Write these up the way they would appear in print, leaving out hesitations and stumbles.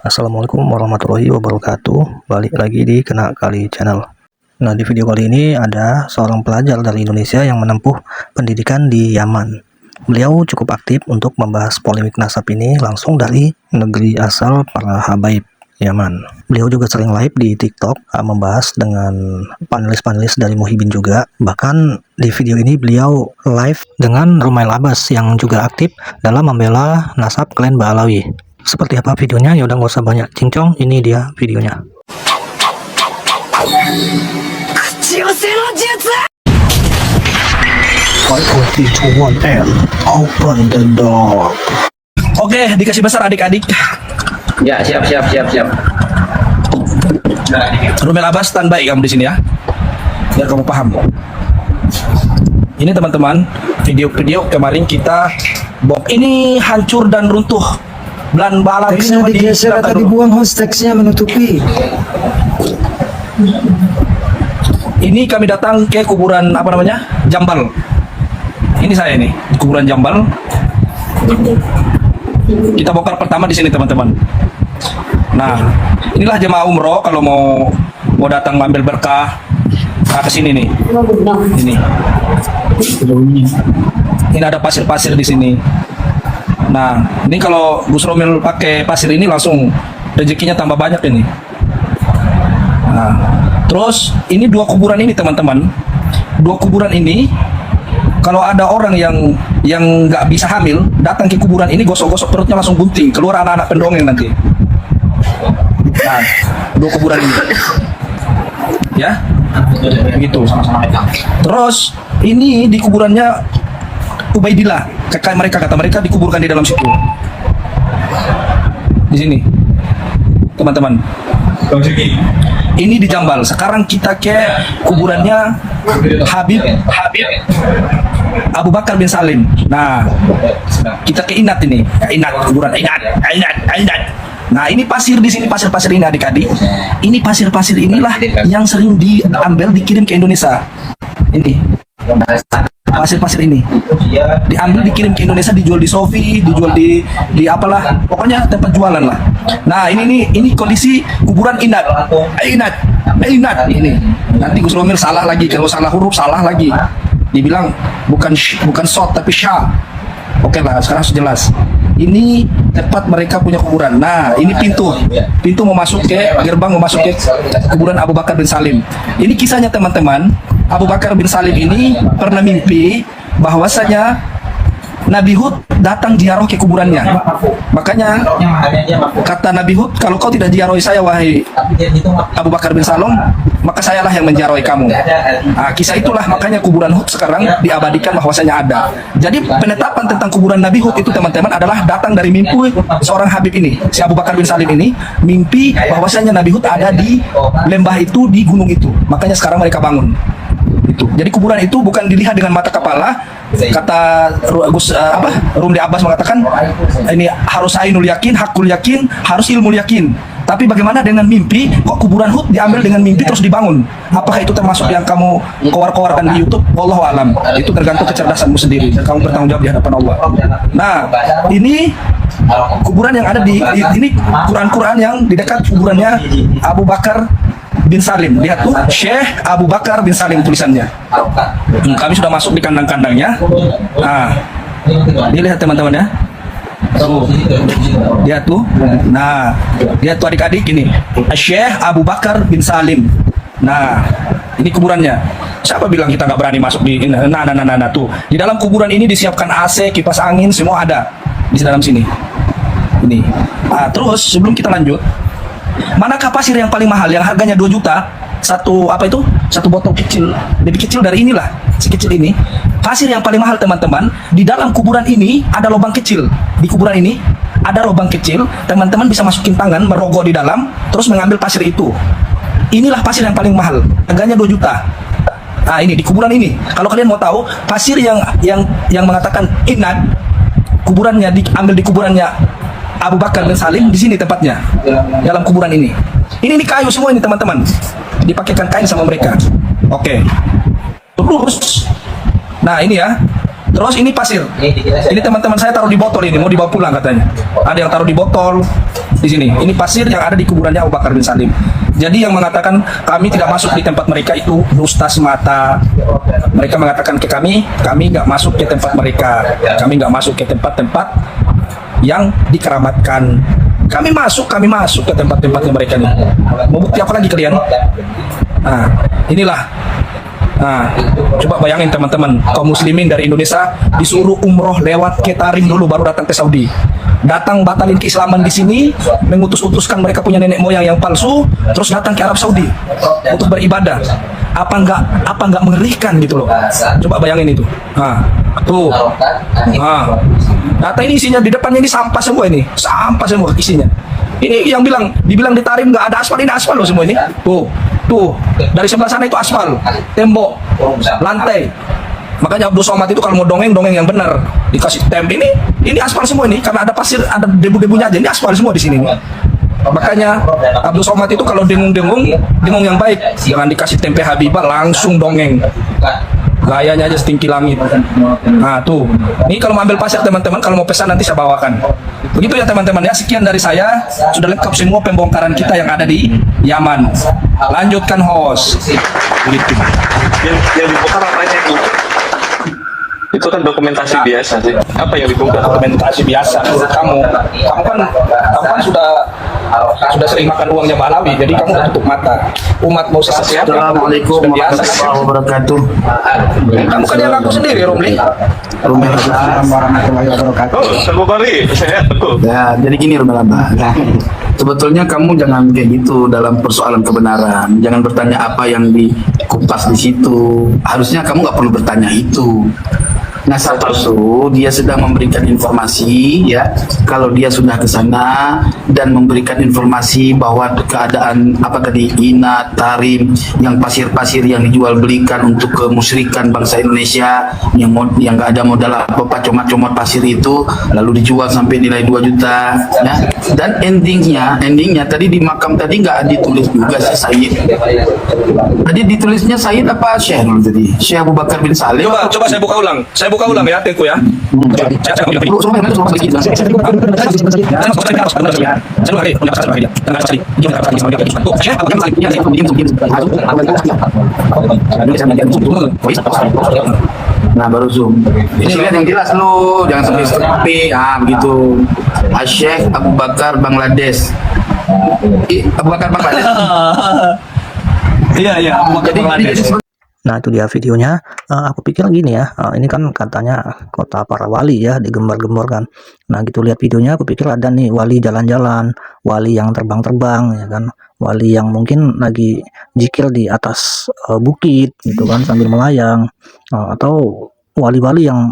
Assalamualaikum warahmatullahi wabarakatuh. Balik lagi di Kena Kali Channel. Nah, di video kali ini ada seorang pelajar dari Indonesia yang menempuh pendidikan di Yaman. Beliau cukup aktif untuk membahas polemik nasab ini langsung dari negeri asal para habaib Yaman. Beliau juga sering live di TikTok membahas dengan panelis-panelis dari Muhibin juga. Bahkan di video ini beliau live dengan Rumail Abbas yang juga aktif dalam membela nasab klan Ba'alawi. Seperti apa videonya? Ya udah nggak usah banyak cincong, ini dia videonya. Open the door. Oke, dikasih besar adik-adik. Ya, siap. Rumail Abbas, standby kamu di sini ya, biar kamu paham. Ini teman-teman, video-video kemarin kita ini hancur dan runtuh. Belan Ba'alawi teksnya digeser atau dibuang, host teksnya menutupi. Ini kami datang ke kuburan Jambal. Ini saya ini di kuburan Jambal. Kita bongkar pertama di sini teman-teman. Nah, inilah jemaah umroh kalau mau datang ngambil berkah. Nah, ke sini nih. Ini ada pasir-pasir di sini. Nah, ini kalau Gus Romil pakai pasir ini langsung rezekinya tambah banyak ini. Nah, terus ini dua kuburan ini teman-teman. Dua kuburan ini kalau ada orang yang nggak bisa hamil datang ke kuburan ini, gosok-gosok perutnya langsung bunting, keluar anak-anak pendongeng nanti. Nah, dua kuburan ini. Ya. Begitu. Terus ini di kuburannya Ubaidillah, kata mereka dikuburkan di dalam situ. Di sini, teman-teman. Ini di Jambal. Sekarang kita ke kuburannya Habib Abu Bakar bin Salim. Nah, kita ke Inat ini. Kuburan Inat. Nah, ini pasir di sini, pasir-pasir ini adik-adik. Ini pasir-pasir inilah yang sering diambil dikirim ke Indonesia. Ini. Pasir-pasir ini diambil dikirim ke Indonesia, dijual di Sofi, dijual di apalah, pokoknya tempat jualan lah. Nah, ini kondisi kuburan Inat ini. Nanti Gus Romil salah lagi, kalau salah huruf salah lagi, dibilang bukan shot tapi syah. Oke lah, sekarang sudah jelas. Ini tempat mereka punya kuburan. Nah, ini pintu mau masuk ke gerbang, mau masuk ke kuburan Abu Bakar bin Salim. Ini kisahnya teman-teman. Abu Bakar bin Salim ini pernah mimpi bahwasanya Nabi Hud datang ziarah ke kuburannya. Makanya kata Nabi Hud, kalau kau tidak ziarahi saya wahai Abu Bakar bin Salim, maka sayalah yang menziarahi kamu. Nah, kisah itulah makanya kuburan Hud sekarang diabadikan bahwasanya ada. Jadi penetapan tentang kuburan Nabi Hud itu teman-teman adalah datang dari mimpi seorang Habib ini, si Abu Bakar bin Salim ini mimpi bahwasanya Nabi Hud ada di lembah itu, di gunung itu. Makanya sekarang mereka bangun. Itu. Jadi kuburan itu bukan dilihat dengan mata kepala. Kata Rumli Abbas mengatakan ini harus ainul yakin, hakul yakin, harus ilmu yakin. Tapi bagaimana dengan mimpi? Kok kuburan Hud diambil dengan mimpi terus dibangun? Apakah itu termasuk yang kamu keluarkan di YouTube? Wallahu alam. Itu tergantung kecerdasanmu sendiri dan kamu bertanggung jawab di hadapan Allah. Nah, ini kuburan yang ada di ini Quran yang di dekat kuburannya Abu Bakar bin Salim. Lihat tuh, Syekh Abu Bakar bin Salim tulisannya. Kami sudah masuk di kandang-kandangnya. Nah, dilihat teman-teman ya. Tuh, lihat tuh. Nah, lihat tuh adik-adik ini. Syekh Abu Bakar bin Salim. Nah, ini kuburannya. Siapa bilang kita nggak berani masuk di ini? Nah, tuh. Di dalam kuburan ini disiapkan AC, kipas angin, semua ada di dalam sini. Ini. Nah, terus sebelum kita lanjut, manakah pasir yang paling mahal yang harganya 2 juta? Satu botol kecil, lebih kecil dari inilah, sekecil ini. Pasir yang paling mahal teman-teman, di dalam kuburan ini ada lubang kecil. Di kuburan ini ada lubang kecil, teman-teman bisa masukin tangan, merogoh di dalam, terus mengambil pasir itu. Inilah pasir yang paling mahal, harganya 2 juta. Nah, ini di kuburan ini. Kalau kalian mau tahu, pasir yang mengatakan Inat, kuburannya diambil di kuburannya Abu Bakar bin Salim, di sini tempatnya, dalam kuburan ini. Ini kayu semua ini teman-teman, dipakaikan kain sama mereka. Oke. Terus, nah ini ya, Terus ini pasir. Ini teman-teman saya taruh di botol ini, mau dibawa pulang katanya. Ada yang taruh di botol. di sini. Ini pasir yang ada di kuburannya Abu Bakar bin Salim. Jadi yang mengatakan kami tidak masuk di tempat mereka itu dusta semata. Mereka mengatakan ke kami nggak masuk ke tempat mereka. Kami nggak masuk ke tempat-tempat yang dikeramatkan. Kami masuk ke tempat-tempatnya mereka nih. Mau bukti apa lagi kalian? Nah, inilah. Nah, coba bayangin teman-teman, kaum muslimin dari Indonesia disuruh umroh lewat Ketarim dulu baru datang ke Saudi. Datang batalin keislaman di sini, mengutus-utuskan mereka punya nenek moyang yang palsu, terus datang ke Arab Saudi untuk beribadah. Apa enggak mengerikan gitu loh. Coba bayangin itu. Nah, tuh. Nah, data ini isinya di depannya ini sampah semua ini. Sampah semua isinya. Ini yang dibilang di Tarim nggak ada aspal, ini aspal loh semua ini. Tuh, dari sebelah sana itu aspal, tembok, lantai. Makanya Abdul Somad itu kalau mau dongeng yang benar, dikasih ini aspal semua ini, karena ada pasir, ada debu-debunya aja, ini aspal semua di sini. Makanya Abdul Somad itu kalau dengung yang baik, jangan dikasih tempe Habibah, langsung dongeng. Gayanya aja setinggi langit. Nah tuh, ini kalau mau ambil pasir teman-teman, kalau mau pesan nanti saya bawakan. Begitu ya teman-teman ya, sekian dari saya. Sudah lengkap semua pembongkaran kita yang ada di Yaman. Lanjutkan host. Begitu. Yang dibongkar apanya itu? Itu kan dokumentasi biasa sih. Apa yang dibongkar? Dokumentasi biasa. Kamu kan sudah sering makan uangnya Malawi, jadi kamu udah tutup mata. Umat mau sesat. Assalamualaikum warahmatullahi wabarakatuh. Kamu kan yang ngaku sendiri, Romli. Assalamualaikum warahmatullahi wabarakatuh. Oh, Sebu Bari, sehat betul. Ya, jadi gini Rumah Laba. Nah, sebetulnya kamu jangan kayak gitu dalam persoalan kebenaran. Jangan bertanya apa yang dikupas di situ. Harusnya kamu nggak perlu bertanya itu. Nah, satu dia sedang memberikan informasi ya, kalau dia sudah ke sana dan memberikan informasi bahwa keadaan apa tadi Ina, Tarim, yang pasir-pasir yang dijual belikan untuk kemusyrikan bangsa Indonesia yang nggak ada modal apa-apa, comot-comot pasir itu lalu dijual sampai nilai 2 juta ya. Dan endingnya tadi di makam tadi nggak ditulis juga si Sayyid. Tadi ditulisnya Sayyid apa Syekh dulu tadi? Syekh Abu Bakar bin Salim. Coba saya buka ulang. Saya buka ulang ya, Tengku ya. Nah baru zoom. Ini lihat yang jelas lu, jangan sampai sepi. Begitu. Syekh Abu Bakar Bangladesh. Abu Bakar Bangladesh. Iya, Abu Bakar Bangladesh. Nah itu dia videonya. Aku pikir gini ya, ini kan katanya kota para wali ya, digembar-gembor kan. Nah gitu lihat videonya, aku pikir ada nih wali jalan-jalan, wali yang terbang-terbang ya kan, wali yang mungkin lagi jikir di atas bukit gitu kan sambil melayang, atau wali-wali yang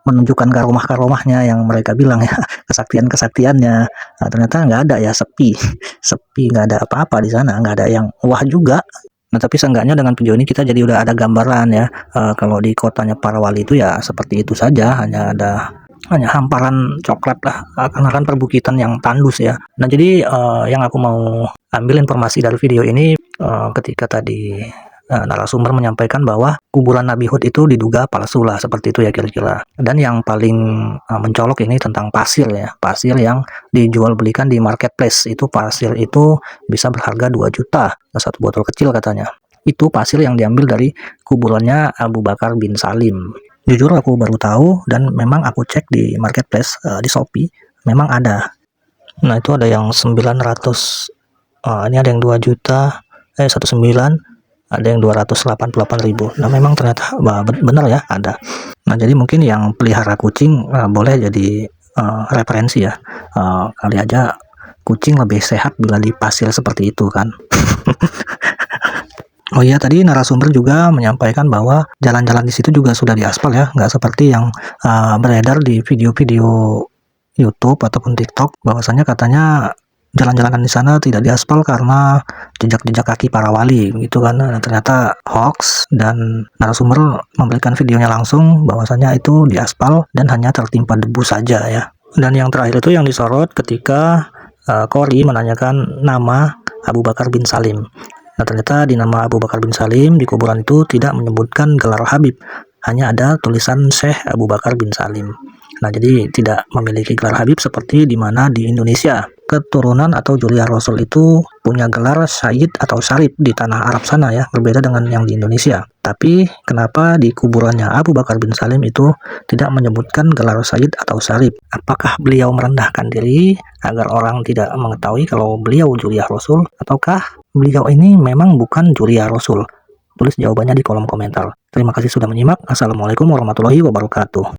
menunjukkan karomah-karomahnya yang mereka bilang ya, kesaktian-kesaktiannya. Nah, ternyata nggak ada ya, sepi, nggak ada apa-apa di sana, nggak ada yang wah juga. Nah tapi seenggaknya dengan video ini kita jadi udah ada gambaran ya, kalau di kotanya para wali itu ya seperti itu saja, hanya hamparan coklat lah, karena kan perbukitan yang tandus ya. Nah jadi yang aku mau ambil informasi dari video ini, ketika tadi narasumber menyampaikan bahwa kuburan Nabi Hud itu diduga palsu lah, seperti itu ya kira-kira. Dan yang paling mencolok ini tentang pasir ya, pasir yang dijual belikan di marketplace. Itu pasir itu bisa berharga 2 juta, satu botol kecil katanya. Itu pasir yang diambil dari kuburannya Abu Bakar bin Salim. Jujur aku baru tahu, dan memang aku cek di marketplace, di Shopee memang ada. Nah itu ada yang 900, ini ada yang 2 juta, 19, ada yang 288.000. Nah memang ternyata benar ya ada. Nah jadi mungkin yang pelihara kucing boleh jadi referensi ya, kali aja kucing lebih sehat bila di pasir seperti itu kan. Oh iya, tadi narasumber juga menyampaikan bahwa jalan-jalan di situ juga sudah diaspal ya, nggak seperti yang beredar di video-video YouTube ataupun TikTok, bahwasanya katanya jalan-jalanan di sana tidak diaspal karena jejak-jejak kaki para wali gitu kan. Nah, ternyata hoax, dan narasumber memberikan videonya langsung bahwasanya itu diaspal dan hanya tertimpa debu saja ya. Dan yang terakhir itu yang disorot ketika Qori menanyakan nama Abu Bakar bin Salim. Nah ternyata di nama Abu Bakar bin Salim di kuburan itu tidak menyebutkan gelar Habib, hanya ada tulisan Syekh Abu Bakar bin Salim. Nah jadi tidak memiliki gelar Habib seperti di mana di Indonesia. keturunan atau Zuriyah Rasul itu punya gelar Sayyid atau Syarif di tanah Arab sana ya, berbeda dengan yang di Indonesia. Tapi kenapa di kuburannya Abu Bakar bin Salim itu tidak menyebutkan gelar Sayyid atau Syarif? Apakah beliau merendahkan diri agar orang tidak mengetahui kalau beliau Zuriyah Rasul, ataukah beliau ini memang bukan Zuriyah Rasul? Tulis jawabannya di kolom komentar. Terima kasih sudah menyimak. Assalamualaikum warahmatullahi wabarakatuh.